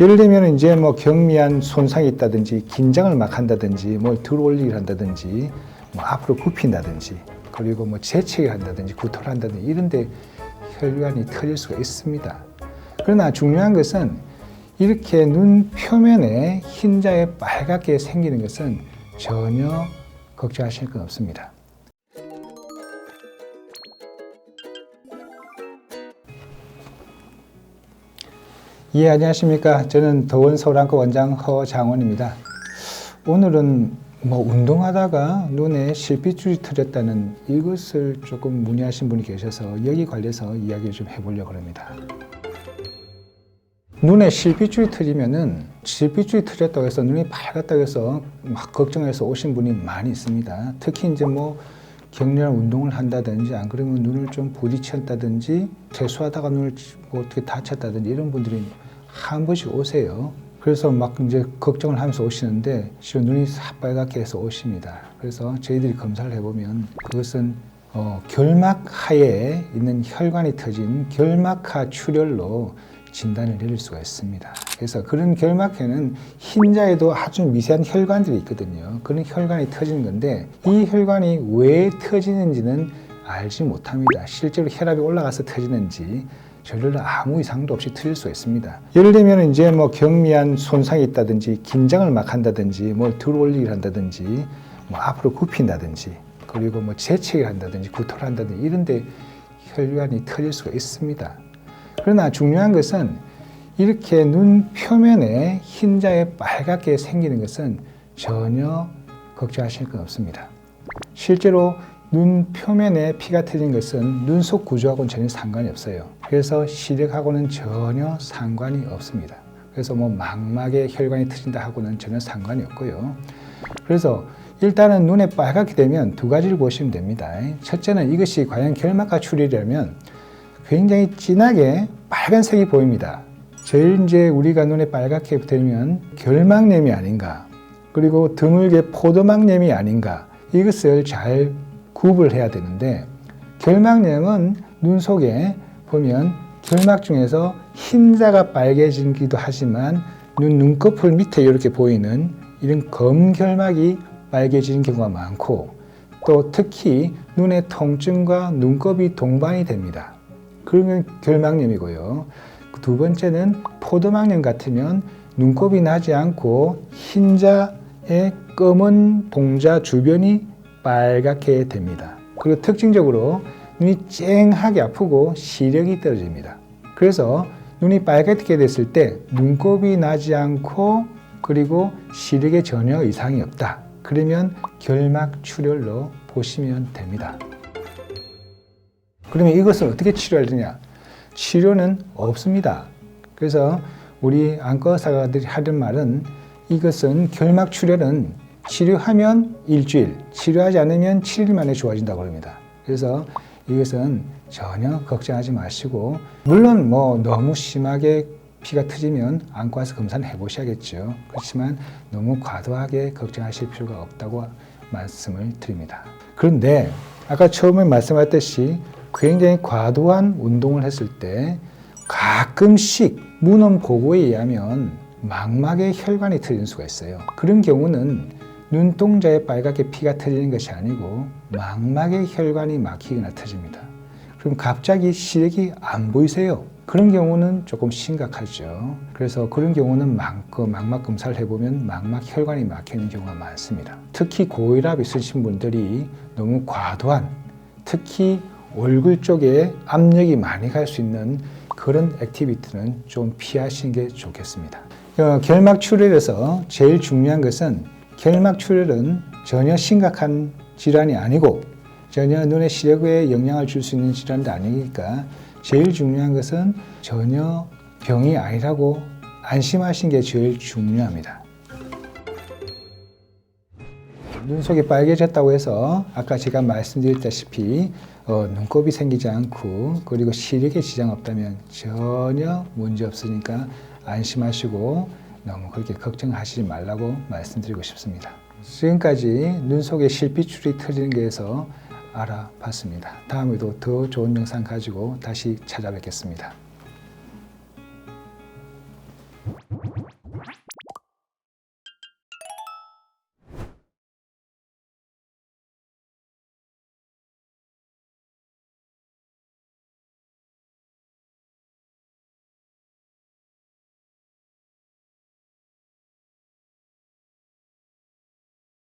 예를 들면 이제 뭐 경미한 손상이 있다든지 긴장을 막 한다든지 뭘 들어올리기를 한다든지 뭐 앞으로 굽힌다든지 그리고 뭐 재채기 한다든지 구토를 한다든지 이런데 혈관이 터질 수가 있습니다. 그러나 중요한 것은 이렇게 눈 표면에 흰자에 빨갛게 생기는 것은 전혀 걱정하실 건 없습니다. 예, 안녕하십니까. 저는 더원 서울안과 원장 허장원입니다. 오늘은 뭐 운동하다가 눈에 실핏줄이 터졌다는 이것을 조금 문의하신 분이 계셔서 여기 관련해서 이야기를 좀 해보려고 합니다. 눈에 실핏줄이 터지면은 실핏줄이 터졌다고 해서 눈이 빨갛다고 해서 막 걱정해서 오신 분이 많이 있습니다. 특히 이제 뭐 격렬한 운동을 한다든지 안 그러면 눈을 좀 부딪혔다든지 세수하다가 눈을 뭐 어떻게 다쳤다든지 이런 분들이 한 번씩 오세요. 그래서 막 이제 걱정을 하면서 오시는데 실은 눈이 새빨갛게 해서 오십니다. 그래서 저희들이 검사를 해보면 그것은 결막하에 있는 혈관이 터진 결막하 출혈로 진단을 내릴 수가 있습니다. 그래서 그런 결막에는 흰자에도 아주 미세한 혈관들이 있거든요. 그런 혈관이 터지는 건데 이 혈관이 왜 터지는지는 알지 못합니다. 실제로 혈압이 올라가서 터지는지 전혀 아무 이상도 없이 터질 수가 있습니다. 예를 들면 이제 뭐 경미한 손상이 있다든지 긴장을 막 한다든지 뭘 들어올리기를 한다든지 뭐 앞으로 굽힌다든지 그리고 뭐 재채기를 한다든지 구토를 한다든지 이런데 혈관이 터질 수가 있습니다. 그러나 중요한 것은 이렇게 눈 표면에 흰자에 빨갛게 생기는 것은 전혀 걱정하실 건 없습니다. 실제로 눈 표면에 피가 터진 것은 눈 속 구조하고는 전혀 상관이 없어요. 그래서 시력하고는 전혀 상관이 없습니다. 그래서 뭐 망막에 혈관이 터진다 하고는 전혀 상관이 없고요. 그래서 일단은 눈에 빨갛게 되면 두 가지를 보시면 됩니다. 첫째는 이것이 과연 결막하 출혈이라면 굉장히 진하게 빨간색이 보입니다. 제일 이제 우리가 눈에 빨갛게 되면 결막염이 아닌가, 그리고 드물게 포도막염이 아닌가, 이것을 잘 구분해야 되는데 결막염은 눈 속에 보면 결막 중에서 흰자가 빨개지기도 하지만 눈꺼풀 밑에 이렇게 보이는 이런 검결막이 빨개지는 경우가 많고 또 특히 눈의 통증과 눈곱이 동반이 됩니다. 그러면 결막염이고요. 두 번째는 포도막염 같으면 눈곱이 나지 않고 흰자의 검은 동자 주변이 빨갛게 됩니다. 그리고 특징적으로 눈이 쨍하게 아프고 시력이 떨어집니다. 그래서 눈이 빨갛게 됐을 때 눈곱이 나지 않고 그리고 시력에 전혀 이상이 없다. 그러면 결막 출혈로 보시면 됩니다. 그러면 이것을 어떻게 치료해야 되냐? 치료는 없습니다. 그래서 우리 안과 의사들이 하는 말은 이것은 결막 출혈은 치료하면 일주일, 치료하지 않으면 7일 만에 좋아진다고 합니다. 그래서 이것은 전혀 걱정하지 마시고 물론 뭐 너무 심하게 피가 터지면 안과 와서 검사는 해보셔야겠죠. 그렇지만 너무 과도하게 걱정하실 필요가 없다고 말씀을 드립니다. 그런데 아까 처음에 말씀하셨듯이 굉장히 과도한 운동을 했을 때 가끔씩 문헌 보고에 의하면 망막에 혈관이 터지는 수가 있어요. 그런 경우는 눈동자에 빨갛게 피가 터지는 것이 아니고 망막에 혈관이 막히거나 터집니다. 그럼 갑자기 시력이 안 보이세요? 그런 경우는 조금 심각하죠. 그래서 그런 경우는 망막 검사를 해보면 망막 혈관이 막히는 경우가 많습니다. 특히 고혈압 있으신 분들이 너무 과도한, 특히 얼굴 쪽에 압력이 많이 갈 수 있는 그런 액티비티는 좀 피하시는 게 좋겠습니다. 결막 출혈에서 제일 중요한 것은 결막 출혈은 전혀 심각한 질환이 아니고 전혀 눈의 시력에 영향을 줄 수 있는 질환도 아니니까 제일 중요한 것은 전혀 병이 아니라고 안심하시는 게 제일 중요합니다. 눈 속이 빨개졌다고 해서 아까 제가 말씀드렸다시피 눈곱이 생기지 않고 그리고 시력에 지장 없다면 전혀 문제 없으니까 안심하시고 너무 그렇게 걱정하시지 말라고 말씀드리고 싶습니다. 지금까지 눈 속에 실핏줄이 터지는 게 해서 알아봤습니다. 다음에도 더 좋은 영상 가지고 다시 찾아뵙겠습니다.